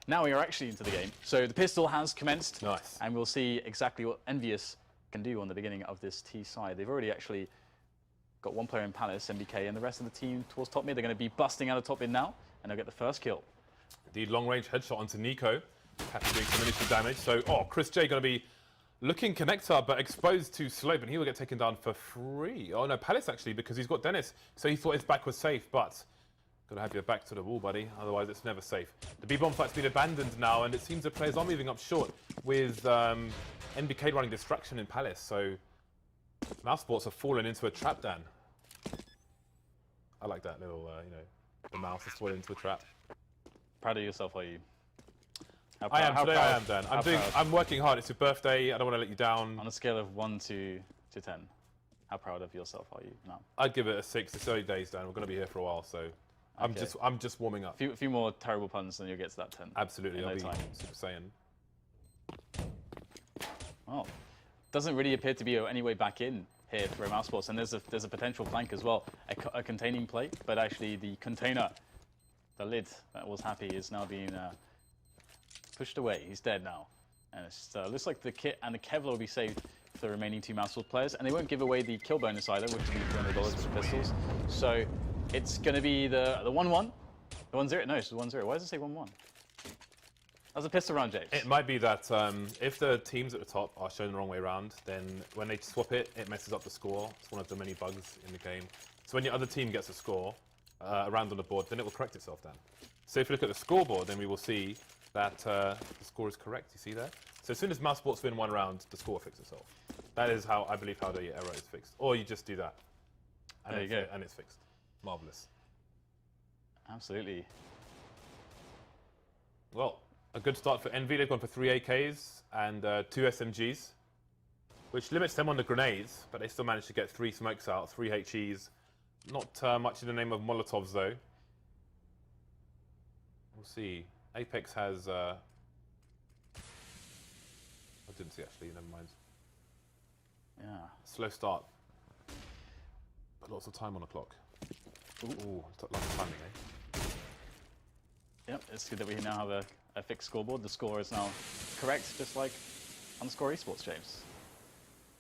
now we are actually into the game. So the pistol has commenced. Nice. And we'll see exactly what EnVyUs can do on the beginning of this T side. They've already actually got one player in Palace, MBK, and the rest of the team towards top mid. They're going to be busting out of top mid now, and they'll get the first kill. The long-range headshot onto Nico. Happy doing some initial damage. So, Chris J going to be looking connector, but exposed to Slope, and he will get taken down for free. Oh, no, Palace, actually, because he's got Dennis. So he thought his back was safe, but got to have your back to the wall, buddy. Otherwise, it's never safe. The B-bomb fight's been abandoned now, and it seems the players are moving up short with NBK running distraction in Palace. So Mousesports have fallen into a trap, Dan. I like that little, the mouse has fallen into a trap. Proud of yourself, are you? I am, Dan. I'm working hard. It's your birthday. I don't want to let you down. On a scale of 1 to 10, how proud of yourself are you now? I'd give it a 6. It's early days, Dan. We're going to be here for a while, so I'm just warming up. A few more terrible puns, and you'll get to that 10. Absolutely, I'll be time. Super Saiyan. Well, doesn't really appear to be any way back in here for Mousesports, and there's a potential flank as well, a containing plate, but actually the container, the lid that was happy, is now being pushed away. He's dead now, and it looks like the kit and the Kevlar will be saved for the remaining 2 Mousesports players, and they won't give away the kill bonus either, which will be $200 for pistols. So it's going to be the 1-1, the 1-0. No, it's the 1-0. Why does it say 1-1? That was a pistol round, James. It might be that if the teams at the top are shown the wrong way around, then when they swap it, it messes up the score. It's one of the many bugs in the game. So when your other team gets a score around on the board, then it will correct itself then. So if you look at the scoreboard, then we will see that the score is correct. You see that? So as soon as Mousesports win 1 round, the score will fix itself. That is how I believe how the error is fixed. Or you just do that. And there you go. And it's fixed. Marvelous. Absolutely. Well, a good start for EnVy. They've gone for 3 AKs and 2 SMGs, which limits them on the grenades, but they still managed to get 3 smokes out, 3 HEs. Not much in the name of Molotovs, though. We'll see. Apex has... I didn't see, actually. Never mind. Yeah. Slow start. But lots of time on the clock. Ooh, lots of timing, eh? Yep, it's good that we now have a fixed scoreboard. The score is now correct, just like on Score Esports, James.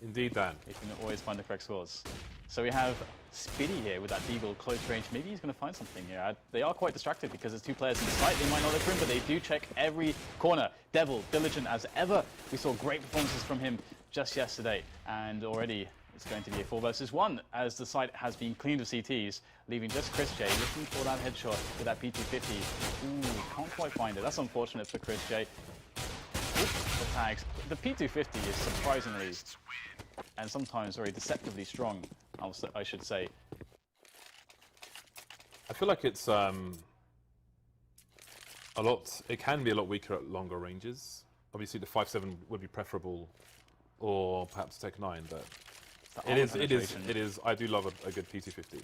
Indeed, Dan. You can always find the correct scores. So we have Spiddy here with that Deagle close range. Maybe he's going to find something here. They are quite distracted because there's 2 players in the site. They might not look for him, but they do check every corner. Devil, diligent as ever. We saw great performances from him just yesterday. And already it's going to be a 4 versus 1 as the site has been cleaned of CTs, leaving just Chris J looking for that headshot with that P250. Ooh, can't quite find it. That's unfortunate for Chris J. Oops, the tags. The P250 is surprisingly and sometimes very deceptively strong, I should say. I feel like it's it can be a lot weaker at longer ranges. Obviously the 5.7 would be preferable, or perhaps Tech 9, but it is. I do love a good P250.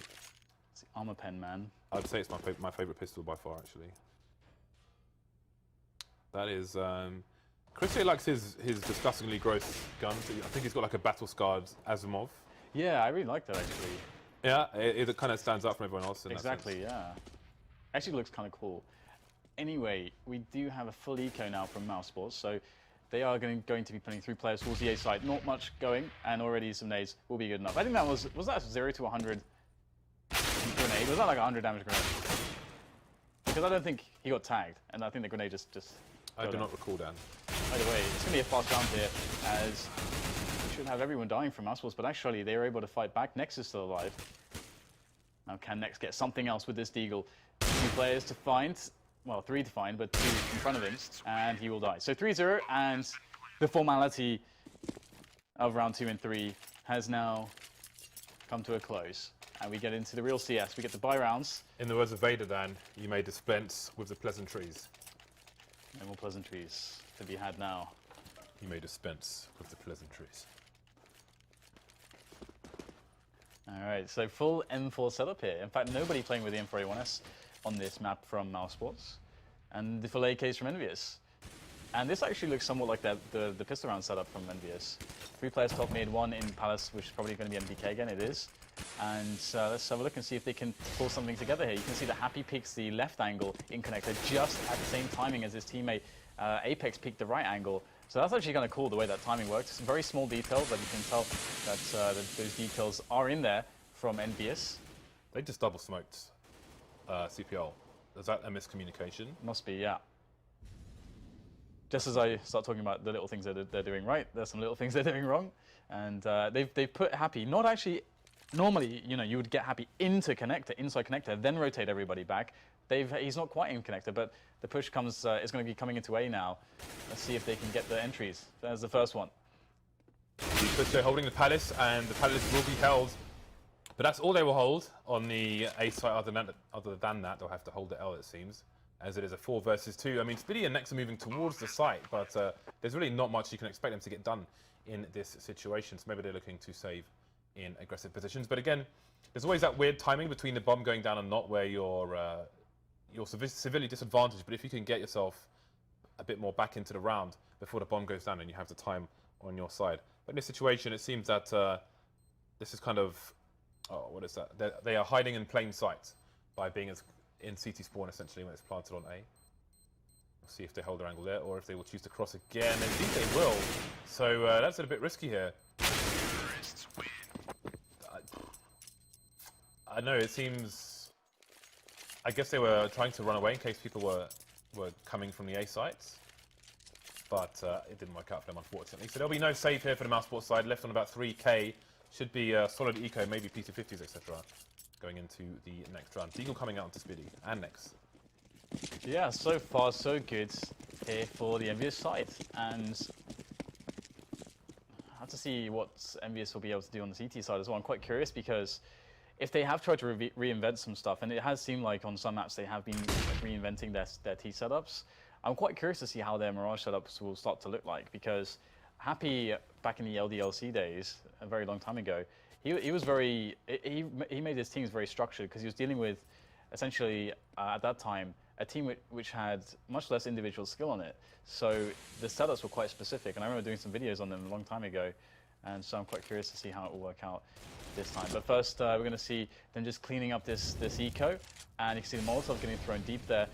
It's the armor pen, man. I'd say it's my favorite pistol by far, actually. That is, Chris J likes his disgustingly gross guns. I think he's got like a battle-scarred Asimov. Yeah, I really like that, actually. Yeah, it kind of stands out from everyone else. Exactly, yeah. Actually looks kind of cool. Anyway, we do have a full eco now from Mousesports, so they are going to be putting 3 players towards the A side. Not much going, and already some nades will be good enough. I think that was that 0 to 100 grenade? Was that like a 100 damage grenade? Because I don't think he got tagged, and I think the grenade just I do not recall, Dan. Either way, it's going to be a fast round here, as we should have everyone dying from Mousesports, but actually they were able to fight back. Nex is still alive. Now can Nex get something else with this Deagle? 2 players to find, well 3 to find, but 2 in front of him, and he will die. So 3-0, and the formality of round 2 and 3 has now come to a close. And we get into the real CS. We get the buy rounds. In the words of Vader, Dan, you may dispense with the pleasantries. No more pleasantries to be had now. You may dispense with the pleasantries. Alright, so full M4 setup here. In fact, nobody playing with the M4A1S on this map from Mousesports. And the full AKs from EnVyUs. And this actually looks somewhat like the pistol round setup from EnVyUs. 3 players top mid, 1 in Palace, which is probably going to be MDK again, it is. And let's have a look and see if they can pull something together here. You can see that Happy peeks the left angle in connector just at the same timing as his teammate Apex peeked the right angle. So that's actually kind of cool the way that timing works. It's a very small detail, but you can tell that those details are in there from EnVyUs. They just double smoked CPL. Is that a miscommunication? Must be, yeah. Just as I start talking about the little things that they're doing right, there's some little things they're doing wrong. And they've put Happy, not actually, normally, you know, you would get Happy into connector, inside connector, then rotate everybody back. He's not quite in connector, but the push comes is going to be coming into A now. Let's see if they can get the entries. There's the first one. They're holding the Palace, and the Palace will be held. But that's all they will hold on the A side. Other than that, they'll have to hold the L, it seems, as it is a 4 versus 2. I mean, Spiddy and Nex are moving towards the site, but there's really not much you can expect them to get done in this situation. So maybe they're looking to save in aggressive positions. But again, there's always that weird timing between the bomb going down and not, where you're severely disadvantaged. But if you can get yourself a bit more back into the round before the bomb goes down, and you have the time on your side. But in this situation, it seems that this is kind of, oh, what is that? They are hiding in plain sight by being in CT spawn, essentially, when it's planted on A. We'll see if they hold their angle there, or if they will choose to cross again. I think they will. So that's a bit risky here. I know, it seems... I guess they were trying to run away in case people were coming from the A sites. But it didn't work out for them, unfortunately. So there'll be no save here for the Mousesports side. Left on about 3k. Should be solid eco, maybe P250s, etc. going into the next round. Deagle coming out onto Spiddy and Nex. Yeah, so far so good here for the EnVyUs side. And I have to see what EnVyUs will be able to do on the CT side as well. I'm quite curious because if they have tried to reinvent some stuff, and it has seemed like on some maps they have been reinventing their T setups, I'm quite curious to see how their Mirage setups will start to look like, because Happy, back in the LDLC days, a very long time ago, he was very, he made his teams very structured, because he was dealing with, essentially, at that time, a team which had much less individual skill on it. So the setups were quite specific, and I remember doing some videos on them a long time ago, and so I'm quite curious to see how it will work out this time. But first, we're going to see them just cleaning up this eco, and you can see the Molotov getting thrown deep there,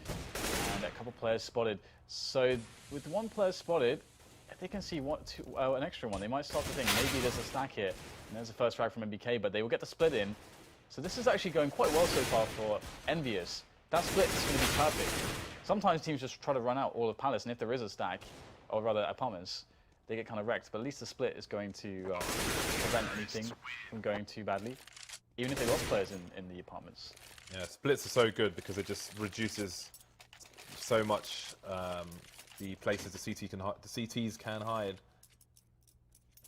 and a couple players spotted. So with one player spotted, if they can see an extra one, they might start to think maybe there's a stack here. And there's the first frag from MBK, but they will get the split in. So this is actually going quite well so far for EnVyUs. That split is going to be perfect. Sometimes teams just try to run out all of Palace, and if there is a stack, or rather apartments, they get kind of wrecked. But at least the split is going to prevent anything from going too badly, even if they lost players in the apartments. Yeah, splits are so good because it just reduces so much the places the CTs can hide.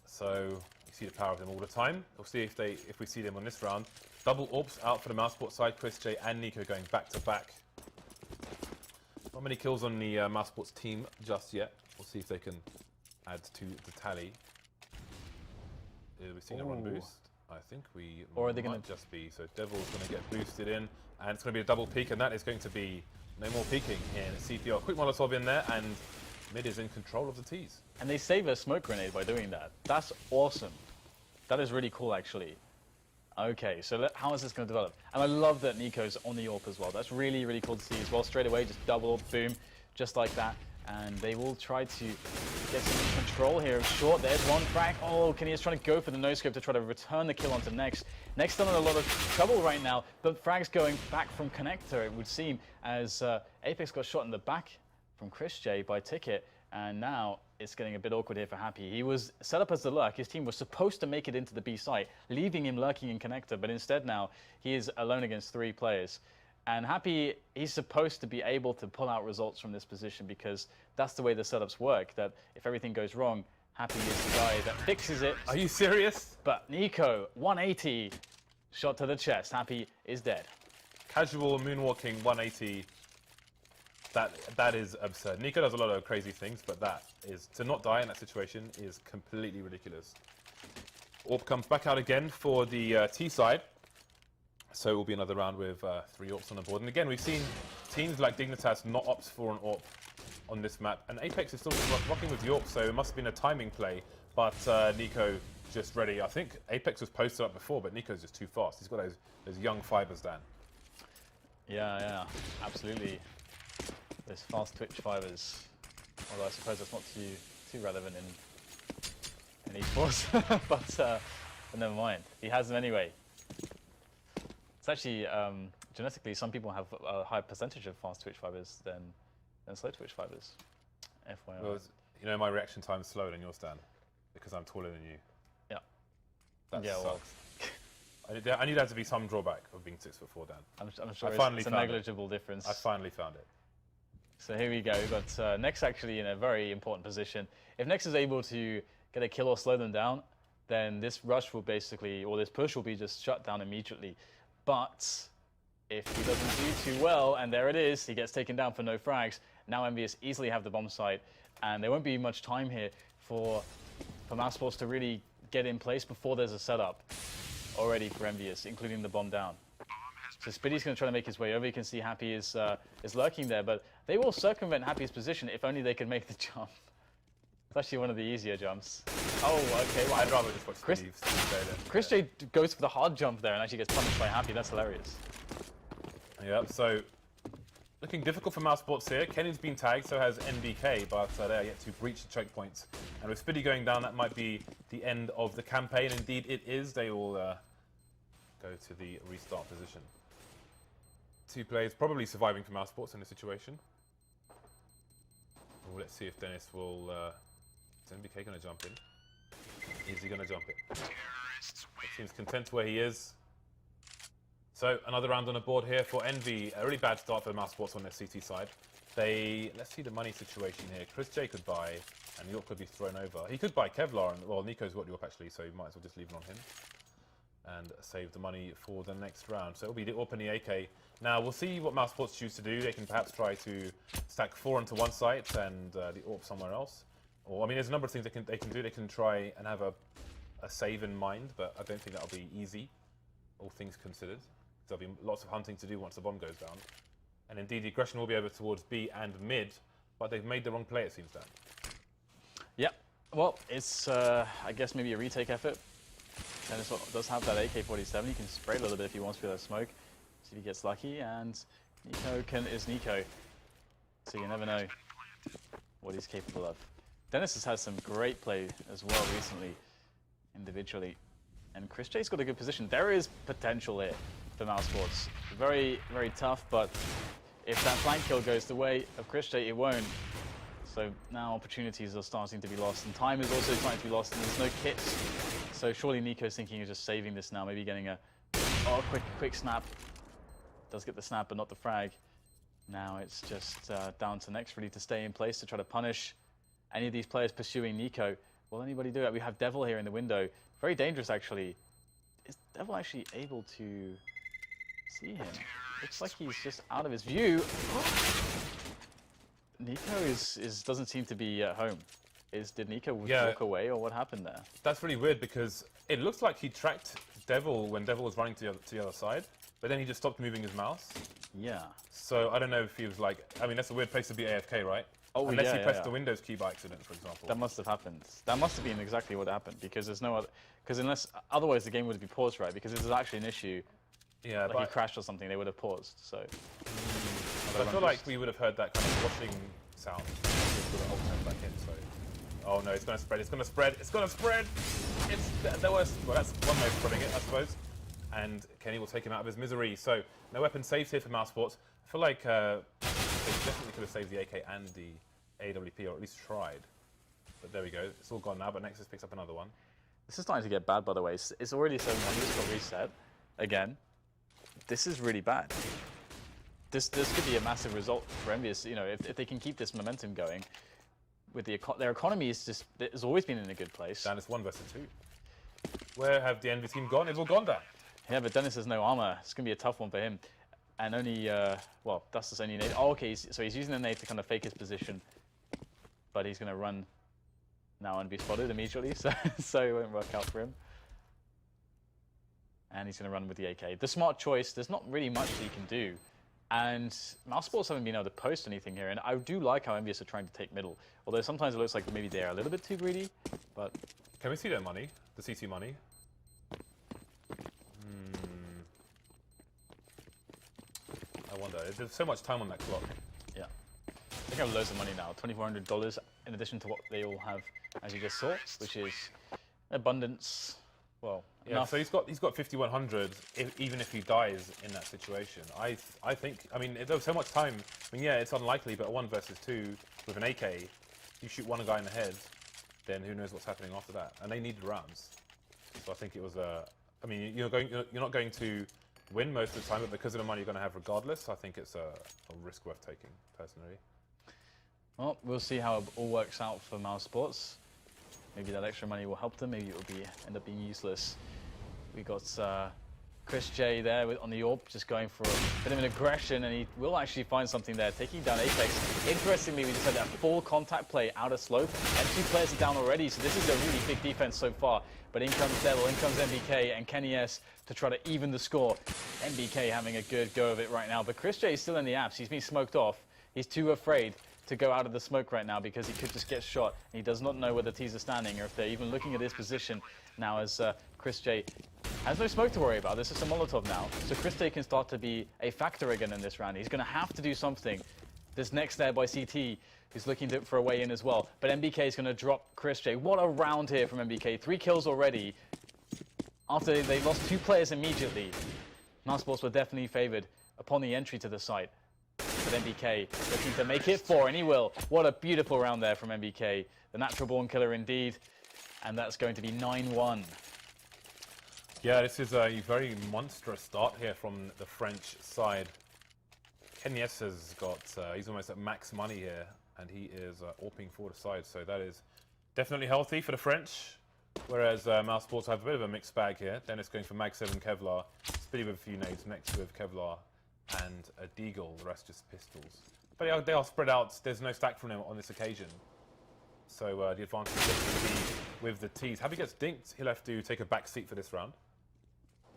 So you see the power of them all the time. We'll see if we see them on this round. Double AWPs out for the Mousesports side. Chris J and Nico going back to back. Not many kills on the Mousesports team just yet. We'll see if they can add to the tally. We've seen a run boost. I think we might just be. So Devil's going to get boosted in, and it's going to be a double peek, and that is going to be no more peeking in CPL. Quick Molotov in there, and mid is in control of the T's. And they save a smoke grenade by doing that. That's awesome. That is really cool, actually. Okay, so how is this going to develop? And I love that Nico's on the AWP as well. That's really, really cool to see as well. Straight away, just double AWP, boom, just like that. And they will try to get some control here of short. There's one frag. Oh, Kenny is trying to go for the no-scope to try to return the kill onto Nex. Nex done in a lot of trouble right now, but frag's going back from connector, it would seem, as Apex got shot in the back from Chris J by Ticket, and now it's getting a bit awkward here for Happy. He was set up as the lurk. His team was supposed to make it into the B site, leaving him lurking in connector, but instead now he is alone against 3 players. And Happy, he's supposed to be able to pull out results from this position, because that's the way the setups work, that if everything goes wrong, Happy is the guy that fixes it. Are you serious? But Nico, 180, shot to the chest. Happy is dead. Casual moonwalking 180. That is absurd. Nico does a lot of crazy things, but that is, to not die in that situation is completely ridiculous. AWP comes back out again for the T side. So it will be another round with 3 AWPs on the board. And again, we've seen teams like Dignitas not opt for an AWP on this map. And Apex is still rocking with York, so it must have been a timing play. But Nico just ready. I think Apex was posted up before, but Nico's just too fast. He's got those young fibers, Dan. Yeah, absolutely. Those fast twitch fibers. Although I suppose that's not too relevant in esports, but never mind. He has them anyway. It's actually genetically, some people have a higher percentage of fast twitch fibers than slow twitch fibers. FYI. Well, you know, my reaction time is slower than yours, Dan, because I'm taller than you. Yeah. That yeah, sucks. well. I knew there to be some drawback of being 6'4", Dan. I'm sure it's a negligible difference. I finally found it. So here we go. We've got Nex actually in a very important position. If Nex is able to get a kill or slow them down, then this rush will basically, or this push will be just shut down immediately. But if he doesn't do too well, and there it is, he gets taken down for no frags. Now EnVyUs easily have the bomb site, and there won't be much time here for Mousesports to really get in place before there's a setup already for EnVyUs, including the bomb down. So Spiddy's going to try to make his way over. You can see Happy is lurking there, but they will circumvent Happy's position if only they can make the jump. It's actually one of the easier jumps. Oh, okay. Well, I'd rather just watch Steve. Chris J goes for the hard jump there and actually gets punished by Happy. That's hilarious. Yeah, so looking difficult for Mousesports here. Kenny's been tagged, so has NBK, but they're yet to breach the checkpoints. And with Spiddy going down, that might be the end of the campaign. Indeed, it is. They will go to the restart position. 2 players probably surviving for Mousesports in this situation. Well, let's see if Dennis will... is NBK going to jump in? Is he going to jump it? He seems content where he is. So another round on the board here for Envy. A really bad start for Mousesports on their CT side. Let's see the money situation here. Chris J could buy, and York could be thrown over. He could buy Kevlar, and well, Nico's got York actually, so you might as well just leave it on him and save the money for the next round. So it'll be the AWP and the AK. Now we'll see what Mousesports choose to do. They can perhaps try to stack 4 onto one site and the AWP somewhere else. Or I mean, there's a number of things they can do. They can try and have a save in mind, but I don't think that'll be easy, all things considered. There'll be lots of hunting to do once the bomb goes down. And indeed, the aggression will be over towards B and mid, but they've made the wrong play, it seems, Dan. Yeah, well, it's, I guess, maybe a retake effort. Dennis does have that AK-47. He can spray a little bit if he wants for that smoke. See if he gets lucky, and Nico is Nico. So you never know what he's capable of. Dennis has had some great play as well recently, individually. And Chris J's got a good position. There is potential here for Mousesports. Very, very tough, but if that flank kill goes the way of Chris J, it won't. So now opportunities are starting to be lost, and time is also starting to be lost, and there's no kits. So surely Nico's thinking of just saving this now, maybe getting a quick snap. Does get the snap, but not the frag. Now it's just down to Nex, ready to stay in place to try to punish any of these players pursuing Nico. Will anybody do it? We have Devil here in the window. Very dangerous, actually. Is Devil actually able to see him? Looks like he's just out of his view. Nico doesn't seem to be at home. Did Nico walk away, or what happened there? That's really weird, because it looks like he tracked Devil when Devil was running to the other side, but then he just stopped moving his mouse. Yeah. So I don't know if he was like... I mean, that's a weird place to be AFK, right? Oh, Unless he pressed the Windows key by accident, for example. That must have happened. That must have been exactly what happened, because there's no other... Because otherwise the game would be paused, right? Because this is actually an issue. Yeah, like he crashed or something, they would have paused, so... I feel like we would have heard that kind of washing sound. Back in, so... Oh no, it's going to spread, it's going to spread, it's going to spread! Well, that's one way of spreading it, I suppose. And Kenny will take him out of his misery. So, no weapon saves here for Mousesports. I feel like they definitely could have saved the AK and the AWP, or at least tried. But there we go, it's all gone now, but Nexus picks up another one. This is starting to get bad, by the way. It's already 700 for reset. Again, this is really bad. This could be a massive result for EnVyUs. You know, if they can keep this momentum going, with their economy has always been in a good place. Dan, it's 1 versus 2. Where have the Envy team gone? It's all gone, Dan. Yeah, but Dennis has no armor. It's going to be a tough one for him. And only, well, that's just only nade. Oh, okay, so he's using the nade to kind of fake his position. But he's going to run now and be spotted immediately, so it won't work out for him. And he's going to run with the AK. The smart choice, there's not really much he can do And Mousesports haven't been able to post anything here, and I do like how EnVyUs are trying to take middle. Although sometimes it looks like maybe they're a little bit too greedy, but... Can we see their money? The CT money? I wonder. There's so much time on that clock. Yeah. They have loads of money now, $2,400 in addition to what they all have, as you just saw, which is abundance. Well, yeah. enough. So he's got 5,100 even if he dies in that situation. I think. I mean, there's so much time. I mean, yeah, it's unlikely, but 1 versus 2 with an AK, you shoot one guy in the head, then who knows what's happening after that? And they needed rounds, so I think it was a. I mean, you're not going to win most of the time, but because of the money you're going to have regardless, I think it's a risk worth taking, personally. Well, we'll see how it all works out for Mousesports. Maybe that extra money will help them. Maybe it will end up being useless. We got Chris J there on the AWP, just going for a bit of an aggression, and he will actually find something there, taking down Apex. Interestingly, we just had that full contact play out of slope, and 2 players are down already, so this is a really big defense so far. But in comes Devil, in comes MBK, and Kenny S to try to even the score. MBK having a good go of it right now, but Chris J is still in the apps. He's been smoked off. He's too afraid to go out of the smoke right now because he could just get shot. And he does not know where the T's are standing or if they're even looking at his position now, as Chris J has no smoke to worry about. This is a Molotov now. So Chris J can start to be a factor again in this round. He's going to have to do something. This next there by CT is looking for a way in as well. But MBK is going to drop Chris J. What a round here from MBK. 3 kills already after they lost 2 players immediately. Mousesports were definitely favored upon the entry to the site. But MBK looking to make it 4, and he will. What a beautiful round there from MBK. The natural born killer indeed. And that's going to be 9-1. Yeah, this is a very monstrous start here from the French side. Kenny S has got, he's almost at max money here, and he is AWPing forward side, so that is definitely healthy for the French. Whereas Mousesports have a bit of a mixed bag here. Dennis going for Mag 7 Kevlar, Spitty with a few nades, next with Kevlar and a Deagle, the rest just pistols. But they are spread out, there's no stack from them on this occasion. So the advantage is going to be with the T's. Happy gets dinked, he'll have to take a back seat for this round.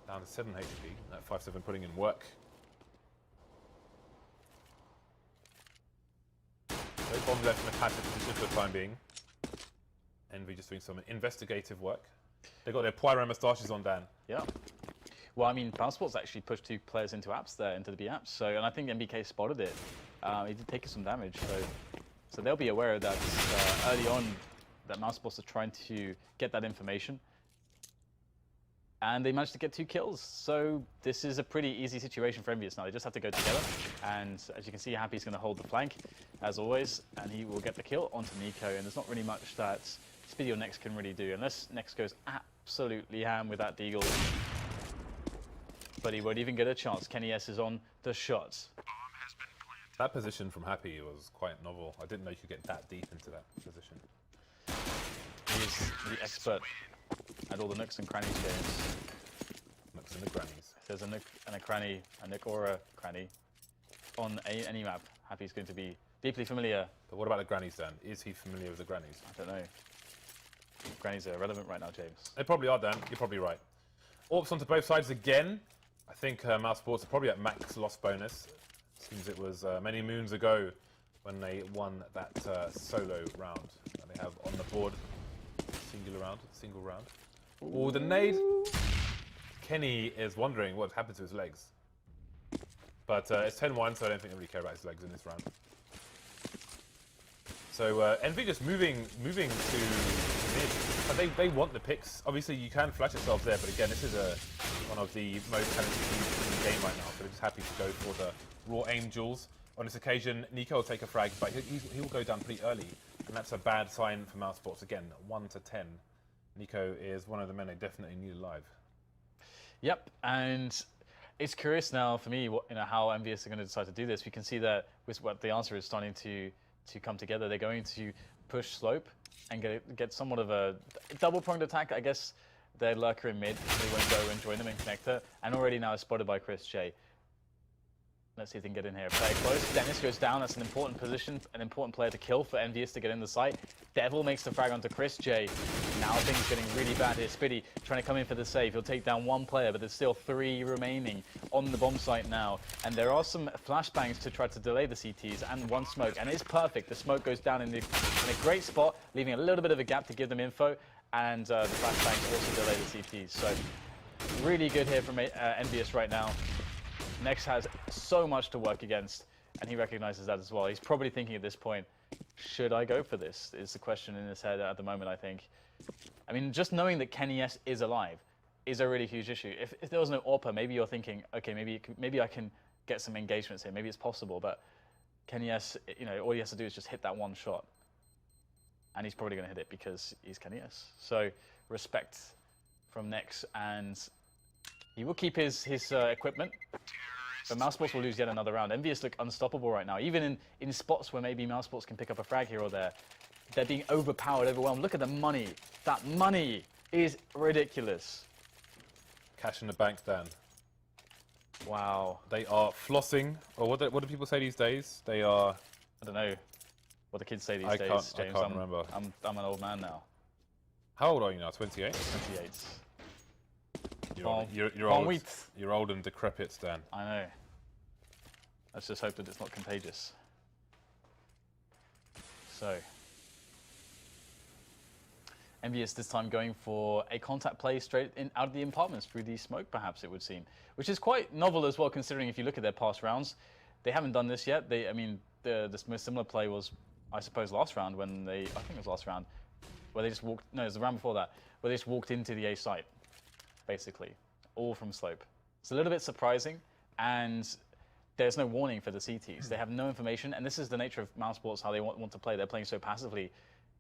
Down to 7 HP, that 5-7 putting in work. No bomb left in a passive position for the time being. EnVy just doing some investigative work. They got their Pyro moustaches on, Dan. Yeah. Well, I mean, Mousesports actually pushed 2 players into apps there, into the B apps. So, and I think MBK spotted it. He did take some damage, so they'll be aware of that early on. That Mousesports are trying to get that information, and they managed to get 2 kills. So this is a pretty easy situation for EnVyUs now. They just have to go together, and as you can see, Happy's going to hold the flank as always, and he will get the kill onto Nico. And there's not really much that Spitty or Nex can really do, unless Nex goes absolutely ham with that Deagle. But he won't even get a chance. Kenny S is on the shots. That position from Happy was quite novel. I didn't know you could get that deep into that position. He's the expert at all the nooks and crannies games. Nooks and the grannies. If there's a nook and a cranny, a nook or a cranny on any map, Happy's going to be deeply familiar. But what about the grannies then? Is he familiar with the grannies? I don't know. Grannies are irrelevant right now, James. They probably are, Dan. You're probably right. AWPs onto both sides again. I think Mousesports are probably at max loss bonus. Seems it was many moons ago when they won that solo round. And they have on the board single round. Oh, the nade. Kenny is wondering what's happened to his legs. But it's 10-1, so I don't think they really care about his legs in this round. So EnVy just moving to mid. But they want the picks. Obviously, you can flash yourself there, but again, this is one of the most talented teams in the game right now, so they're just happy to go for the raw aim duels. On this occasion, Nico will take a frag, but he will go down pretty early, and that's a bad sign for Mousesports. Again, 1-10. Nico is one of the men they definitely need alive. Yep, and it's curious now for me how EnVyUs are going to decide to do this. We can see that with what the answer is starting to come together. They're going to push slope and get somewhat of a double-pronged attack. I guess their lurker in mid, they won't go and join them in connector, and already now is spotted by Chris J. Let's see if they can get in here. Play close. Dennis goes down. That's an important position, an important player to kill for EnVyUs to get in the site. Devil makes the frag onto Chris J. Now things getting really bad here. Spitty trying to come in for the save. He'll take down one player, but there's still 3 remaining on the bomb site now. And there are some flashbangs to try to delay the CTs and one smoke. And it's perfect. The smoke goes down in a great spot, leaving a little bit of a gap to give them info. And the flashbangs also delay the CTs. So really good here from EnVyUs right now. Nex has so much to work against, and he recognizes that as well. He's probably thinking at this point, should I go for this? Is the question in his head at the moment, I think. I mean, just knowing that KennyS is alive is a really huge issue. If there was no AWPer, maybe you're thinking, okay, maybe I can get some engagements here. Maybe it's possible, but KennyS, you know, all he has to do is just hit that one shot. And he's probably going to hit it because he's KennyS. So respect from Nex, and he will keep his equipment. But Mousesports will lose yet another round. EnVyUs look unstoppable right now. Even in spots where maybe Mousesports can pick up a frag here or there, they're being overpowered, overwhelmed. Look at the money. That money is ridiculous. Cash in the bank, Dan. Wow. They are flossing. Or what do people say these days? They are... I don't know what the kids say these days, James. I can't remember. I'm an old man now. How old are you now? 28? 28. You're old and decrepit, Dan. I know. Let's just hope that it's not contagious. So, EnVyUs this time going for a contact play straight in out of the apartments through the smoke, perhaps it would seem, which is quite novel as well, considering if you look at their past rounds, they haven't done this yet. I mean, the most similar play was, I suppose, last round when I think it was last round, where they just walked. No, it was the round before that, where they just walked into the A site. Basically, all from slope. It's a little bit surprising, and there's no warning for the CTs. They have no information, and this is the nature of Mousesports, how they want to play. They're playing so passively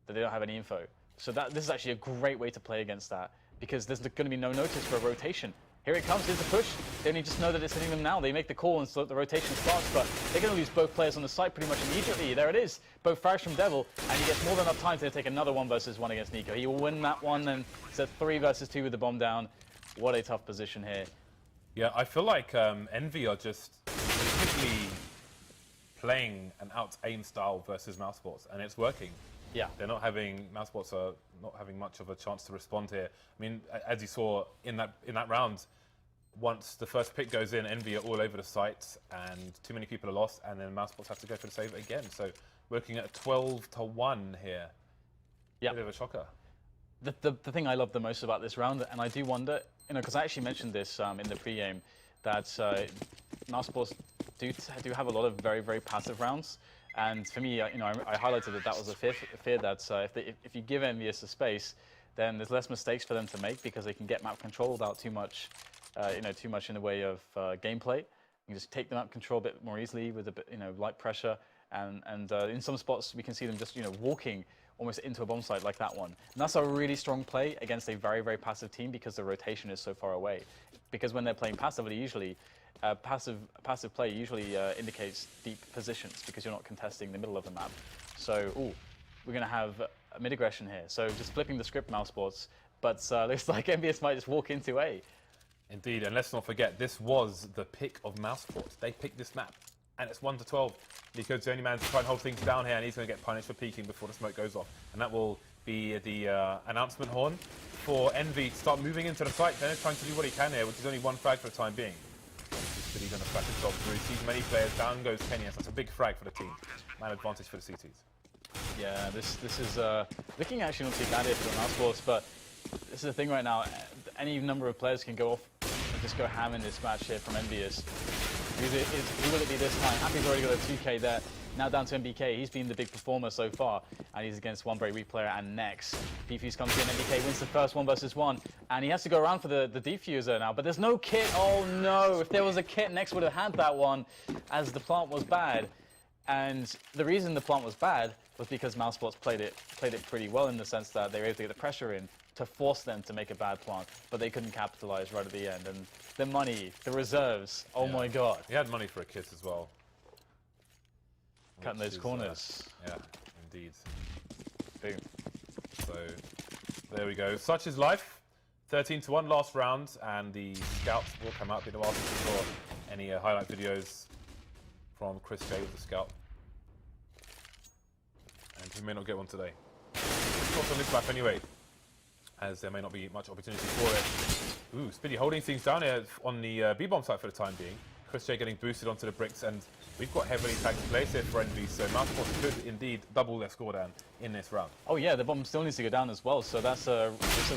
that they don't have any info. So this is actually a great way to play against that, because there's going to be no notice for a rotation. Here it comes, here's the push. They only just know that it's hitting them now. They make the call and so the rotation starts, but they're going to lose both players on the site pretty much immediately. There it is, both frags from Devil, and he gets more than enough time to take another 1 versus 1 against Nico. He will win that one, and it's a 3 versus 2 with the bomb down. What a tough position here. Yeah, I feel like Envy are just simply playing an out-aim style versus Mousesports, and it's working. Yeah. Mousesports are not having much of a chance to respond here. I mean, as you saw in that round, once the first pick goes in, Envy are all over the site, and too many people are lost, and then Mousesports have to go for the save again. So we're looking at a 12-1 here. Yeah. Bit of a shocker. The thing I love the most about this round, and I do wonder, you know, because I actually mentioned this in the pre-game, that Mousesports do have a lot of very, very passive rounds. And for me, you know, I highlighted that was a fear that if you give EnVyUs a space, then there's less mistakes for them to make because they can get map control without too much, too much in the way of gameplay. You can just take the map control a bit more easily with a bit, light pressure. And in some spots, we can see them just, walking almost into a bomb site like that one. And that's a really strong play against a very, very passive team because the rotation is so far away. Because when they're playing passively, usually, passive play usually indicates deep positions because you're not contesting the middle of the map. So, we're going to have a mid-aggression here. So just flipping the script, Mousesports, but looks like EnVyUs might just walk into A. Indeed, and let's not forget, this was the pick of Mousesports. They picked this map, and it's 1-12. Nico's the only man to try and hold things down here, and he's going to get punished for peeking before the smoke goes off. And that will be the announcement horn for Envy to start moving into the site. Dennis trying to do what he can here, which is only 1 frag for the time being. But he's going to flash himself through. Sees many players. Down goes KennyS. That's a big frag for the team. Man advantage for the CTs. Yeah, this is looking actually not too bad here for the Mousesports, but this is the thing right now. Any number of players can go off and just go ham in this match here from EnVyUs. Who will it be this time? Happy's already got a 2K there. Now down to MBK. He's been the big performer so far, and he's against one very weak player and Nex. Defuse comes in, MBK wins the first 1 versus 1, and he has to go around for the defuser now, but there's no kit. Oh no, if there was a kit, Nex would have had that one, as the plant was bad. And the reason the plant was bad was because Mousesports played it pretty well in the sense that they were able to get the pressure in to force them to make a bad plant, but they couldn't capitalize right at the end. And the money, the reserves, oh my god. He had money for a kit as well. Cutting those corners. Yeah, indeed. Boom. So, there we go. Such is life. 13-1 last round, and the scouts will come out. Been a while since we saw any highlight videos from Chris J with the scout. And he may not get one today. Not on this map anyway, as there may not be much opportunity for it. Ooh, Spiddy holding things down here on the B-bomb site for the time being. Chris J getting boosted onto the bricks, and we've got heavily tagged players here for EnVy, so Mousesports could indeed double their score down in this round. Oh yeah, the bomb still needs to go down as well, so it's a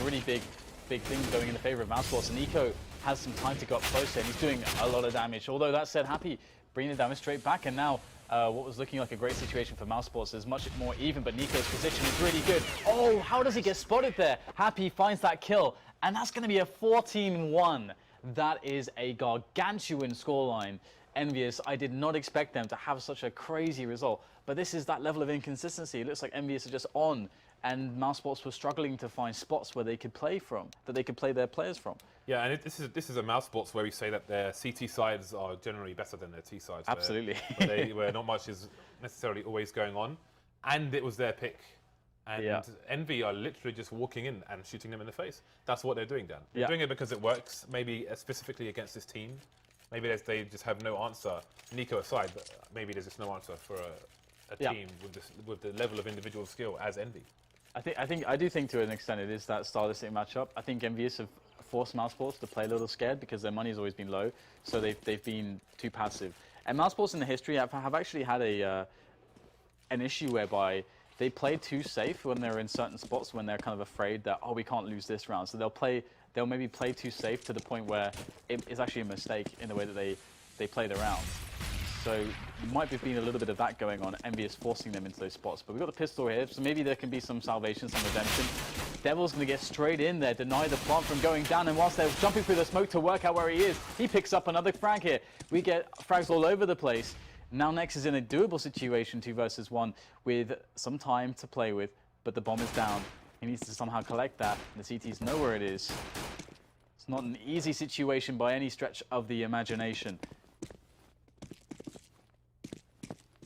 really big thing going in the favor of Mousesports. And Nico has some time to go up close here, and he's doing a lot of damage. Although that said, Happy bringing the damage straight back, and now what was looking like a great situation for Mousesports is much more even, but Nico's position is really good. Oh, how does he get spotted there? Happy finds that kill, and that's going to be a 14-1. That is a gargantuan scoreline. EnVyUs, I did not expect them to have such a crazy result, but this is that level of inconsistency. It looks like EnVyUs are just on, and Mousesports were struggling to find spots where they could play from, that they could play their players from. Yeah, and this is a Mousesports where we say that their CT sides are generally better than their T sides. Absolutely. Where not much is necessarily always going on, and it was their pick. And EnVy are literally just walking in and shooting them in the face. That's what they're doing, Dan. They're doing it because it works, maybe specifically against this team. Maybe they just have no answer, Nico aside, but maybe there's just no answer for a team with the level of individual skill as EnVy. I do think to an extent it is that stylistic matchup. I think EnVyUs have forced Mousesports to play a little scared because their money's always been low, so they've been too passive. And Mousesports in the history have actually had an issue whereby they play too safe when they're in certain spots, when they're kind of afraid that, oh, we can't lose this round. So they'll maybe play too safe to the point where it is actually a mistake in the way that they play the rounds. So there might have been a little bit of that going on, EnVyUs forcing them into those spots. But we've got the pistol here, so maybe there can be some salvation, some redemption. Devil's going to get straight in there, deny the plant from going down, and whilst they're jumping through the smoke to work out where he is, he picks up another frag here. We get frags all over the place. Now Nex is in a doable situation, 2 versus 1, with some time to play with, but the bomb is down. He needs to somehow collect that. The CTs know where it is. It's not an easy situation by any stretch of the imagination.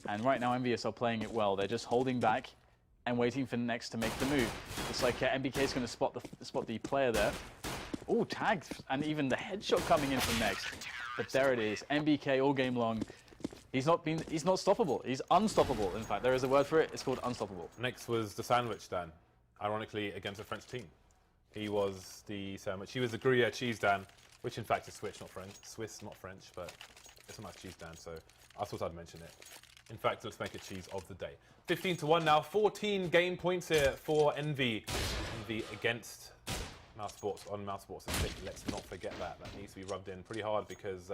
And right now EnVyUs are playing it well. They're just holding back and waiting for Nex to make the move. It's like MBK is going to spot the player there. Oh, tagged, and even the headshot coming in from Nex. But there it is, MBK all game long. He's not stoppable. He's unstoppable. In fact, there is a word for it. It's called unstoppable. Next was the sandwich, Dan. Ironically, against a French team. He was the sandwich. He was the Gruyere cheese, Dan, which in fact is Swiss, not French, but it's a nice cheese, Dan, so I thought I'd mention it. In fact, let's make it cheese of the day. 15-1 now, 14 game points here for EnVy. EnVy against Mousesports on Mousesports' pick. Let's not forget that. That needs to be rubbed in pretty hard because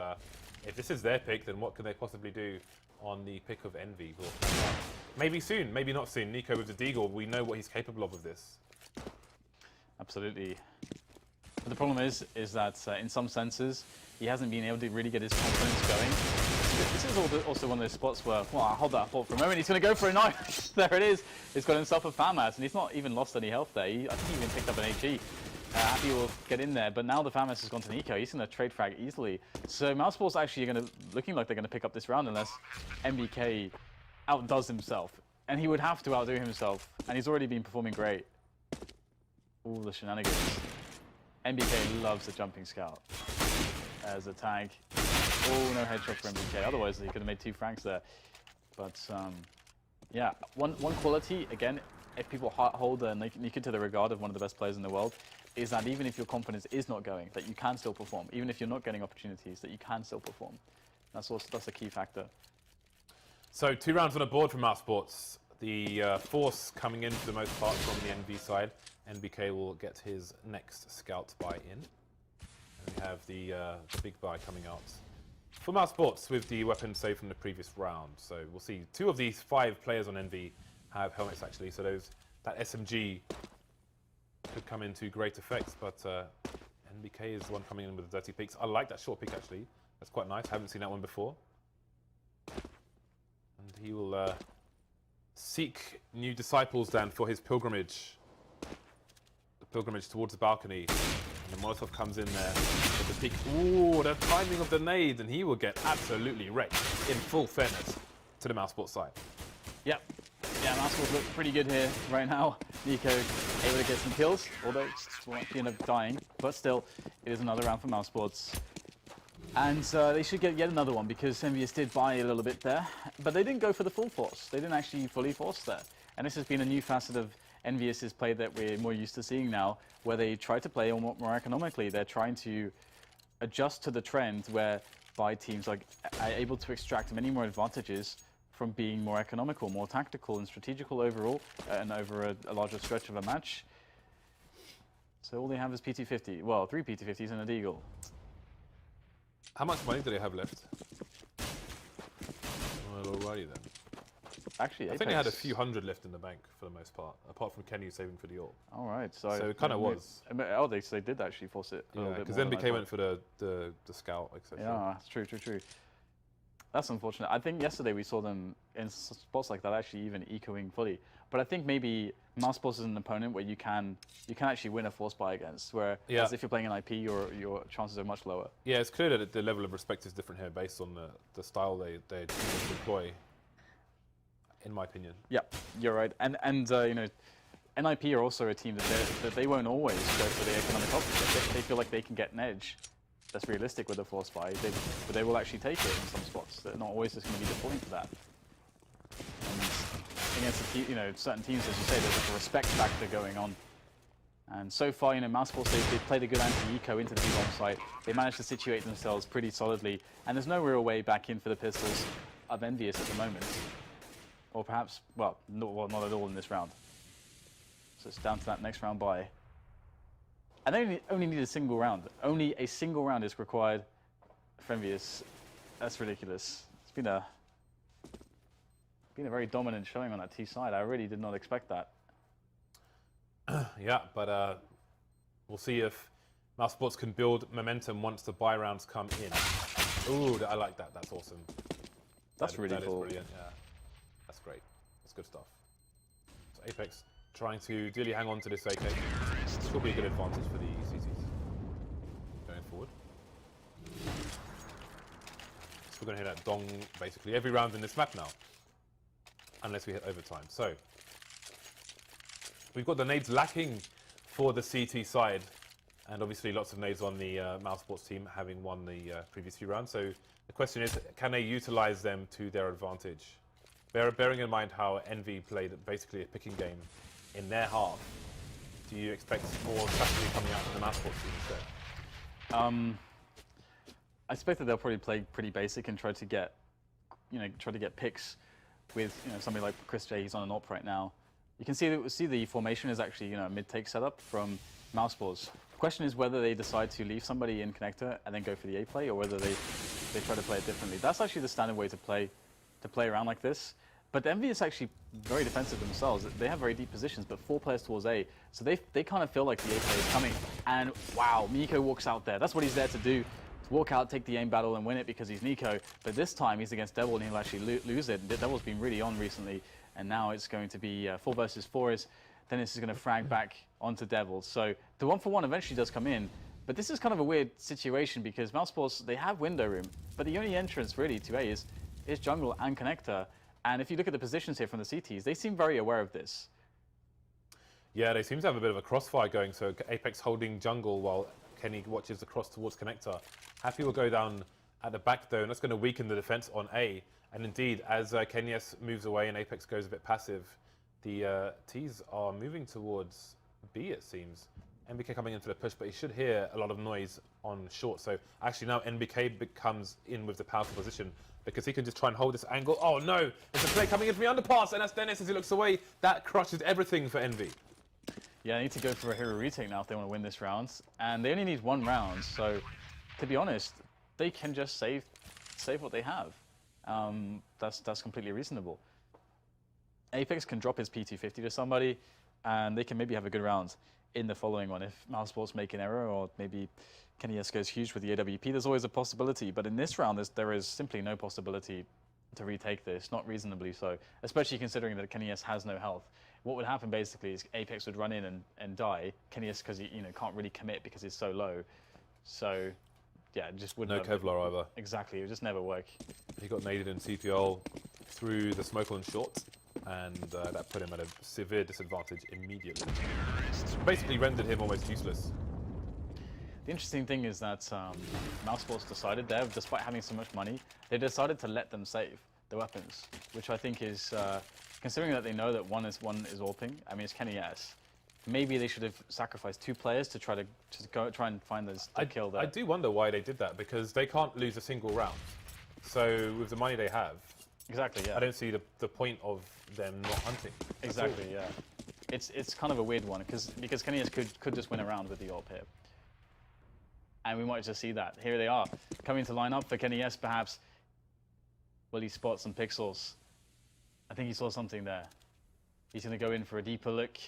if this is their pick, then what can they possibly do on the pick of EnVy? Maybe soon, maybe not soon. Nico with the deagle, we know what he's capable of with this. Absolutely. But the problem is that in some senses, he hasn't been able to really get his confidence going. This is also one of those spots where, well, I'll hold that thought for a moment. He's going to go for a knife. There it is. He's got himself a FAMAS, and he's not even lost any health there. I think he even picked up an HE. Happy will get in there, but now the FAMAS has gone to Nico. He's going to trade frag easily. So Mousesports actually are looking like they're going to pick up this round unless MBK outdoes himself. And he would have to outdo himself, and he's already been performing great. Ooh, the shenanigans. MBK loves a jumping scout. There's a tag. Oh, no headshot for MBK. Otherwise, he could have made 2 frags there. But, yeah, one quality, again, if people hold Nico to the regard of one of the best players in the world, is that even if your confidence is not going, that you can still perform. Even if you're not getting opportunities, that you can still perform. That's a key factor. So 2 rounds on a board from Mousesports. The force coming in for the most part from the EnVy side. NBK will get his next scout buy in. And we have the big buy coming out for Mousesports with the weapon saved from the previous round. So we'll see 2 of these 5 players on EnVy have helmets actually. So that SMG could come into great effect. But NBK is the one coming in with the dirty peaks. I like that short peak actually. That's quite nice. Haven't seen that one before. And he will seek new disciples then for his pilgrimage. The pilgrimage towards the balcony. And the Molotov comes in there with the peak. Ooh, the timing of the nade. And he will get absolutely wrecked in full fairness to the Mousesports side. Yep. Yeah, Mousesports look pretty good here right now. Nico able to get some kills, although he ended up dying. But still, it is another round for Mousesports. And they should get yet another one because EnVyUs did buy a little bit there, but they didn't go for the full force. They didn't actually fully force there. And this has been a new facet of EnVyUs' play that we're more used to seeing now, where they try to play more economically. They're trying to adjust to the trend whereby teams are able to extract many more advantages from being more economical, more tactical and strategical overall, and over a larger stretch of a match. So all they have is PT50. Well, 3 PT50s and a Deagle. How much money do they have left? Well, alrighty then. Actually, I think they had a few hundred left in the bank for the most part, apart from Kenny saving for the AWP. All right, so it kind of was. Oh, they did actually force it. Yeah, because NBK went for the scout, etc. Yeah, it's true. That's unfortunate. I think yesterday we saw them in spots like that actually even ecoing fully. But I think maybe Mousesports is an opponent where you can actually win a force buy against, whereas if you're playing an IP, your chances are much lower. Yeah, it's clear that the level of respect is different here based on the style they deploy, in my opinion. Yeah, you're right. And you know, NIP are also a team that they won't always go for the economic option. They feel like they can get an edge that's realistic with a force buy, but they will actually take it in some spots. They're not always just going to be deploying for that. And against certain teams, as you say, there's like a respect factor going on. And so far, Mousesports, they've played a good anti-eco into the B-bomb site. They managed to situate themselves pretty solidly, and there's no real way back in for the pistols of EnVyUs at the moment. Or perhaps, well, not at all in this round. So it's down to that next round bye. And they only need a single round. Only a single round is required for EnVyUs. That's ridiculous. It's been a very dominant showing on that T side. I really did not expect that. Yeah, but we'll see if Mousesports can build momentum once the buy rounds come in. Ooh, I like that. That's awesome. That's really cool. That is brilliant, yeah. That's great. That's good stuff. So Apex trying to really hang on to this AK. This will be a good advantage for the CTs going forward. So we're going to hit that dong basically every round in this map now, unless we hit overtime. So we've got the nades lacking for the CT side, and obviously lots of nades on the Mousesports team, having won the previous few rounds. So the question is, can they utilize them to their advantage? Bearing in mind how Envy played basically a picking game in their half, do you expect more strategy coming out from the Mousesports team instead? I expect that they'll probably play pretty basic and try to get picks with somebody like Chris J. He's on an AWP right now. You can see the formation is actually a mid-take setup from Mousesports. The question is whether they decide to leave somebody in connector and then go for the A play, or whether they try to play it differently. That's actually the standard way to play around like this. But Envy is actually very defensive themselves. They have very deep positions, but 4 players towards A. So they kind of feel like the A play is coming. And wow, Nico walks out there. That's what he's there to do. To walk out, take the aim battle and win it because he's Nico. But this time he's against Devil and he'll actually lose it. Devil's been really on recently. And now it's going to be 4 versus 4. Dennis is going to frag back onto Devil. So the 1-for-1 eventually does come in. But this is kind of a weird situation because Mousesports, they have window room. But the only entrance really to A is jungle and connector. And if you look at the positions here from the CTs, they seem very aware of this. Yeah, they seem to have a bit of a crossfire going. So Apex holding jungle while Kenny watches the cross towards connector. Happy will go down at the back though, and that's going to weaken the defense on A. And indeed, as Kenny moves away and Apex goes a bit passive, the Ts are moving towards B, it seems. NBK coming into the push, but he should hear a lot of noise on short. So actually now NBK comes in with the powerful position because he can just try and hold this angle. Oh no, there's a play coming in from the underpass, and that's Dennis as he looks away. That crushes everything for Envy. Yeah, they need to go for a hero retake now if they want to win this round. And they only need 1 round, so to be honest, they can just save what they have. That's completely reasonable. Apex can drop his PT50 to somebody, and they can maybe have a good round in the following one. If Mousesports make an error, or maybe Kenny S goes huge with the AWP, there's always a possibility. But in this round, there is simply no possibility to retake this, not reasonably so, especially considering that Kenny S has no health. What would happen basically is Apex would run in and die. Kenny S, because he can't really commit because he's so low. So yeah, it just wouldn't. No Kevlar either. Exactly, it would just never work. He got naded in CPL through the smoke on short, and that put him at a severe disadvantage immediately. Basically rendered him almost useless. The interesting thing is that Mousesports decided there, despite having so much money, they decided to let them save the weapons, which I think is, considering that they know that one is AWPing, I mean, it's Kenny S. Maybe they should have sacrificed 2 players to try and find the kill there. I do wonder why they did that, because they can't lose a single round. So with the money they have, exactly, yeah. I don't see the point of them not hunting. Exactly, yeah. It's kind of a weird one because Kenny S could just win a round with the AWP here. And we might just see that. Here they are, coming to line up for Kenny S, perhaps. Will he spot some pixels? I think he saw something there. He's going to go in for a deeper look.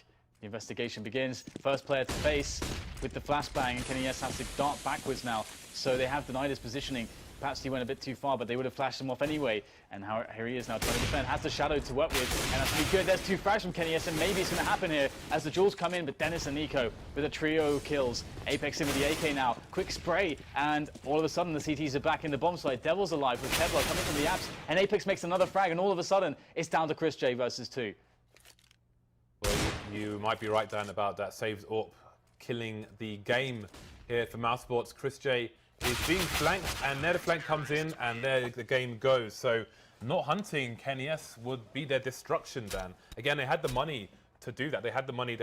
The investigation begins. First player to face with the flashbang, and Kenny S has to dart backwards now. So they have denied his positioning. Perhaps he went a bit too far, but they would have flashed him off anyway. And here he is now trying to defend. Has the shadow to work with, and that's going to be good. There's 2 frags from Kenny S, and maybe it's going to happen here as the duels come in. But Dennis and Nico with a trio kills. Apex in with the AK now. Quick spray, and all of a sudden the CTs are back in the bomb site. Devil's alive with Kevlar coming from the apps, and Apex makes another frag, and all of a sudden it's down to Chris J versus 2. Well, you might be right, Dan, about that saves AWP killing the game here for Mousesports. Chris J is being flanked, and there the flank comes in, and there the game goes. So not hunting Kenny S would be their destruction, Dan. Again, they had the money to do that. They had the money.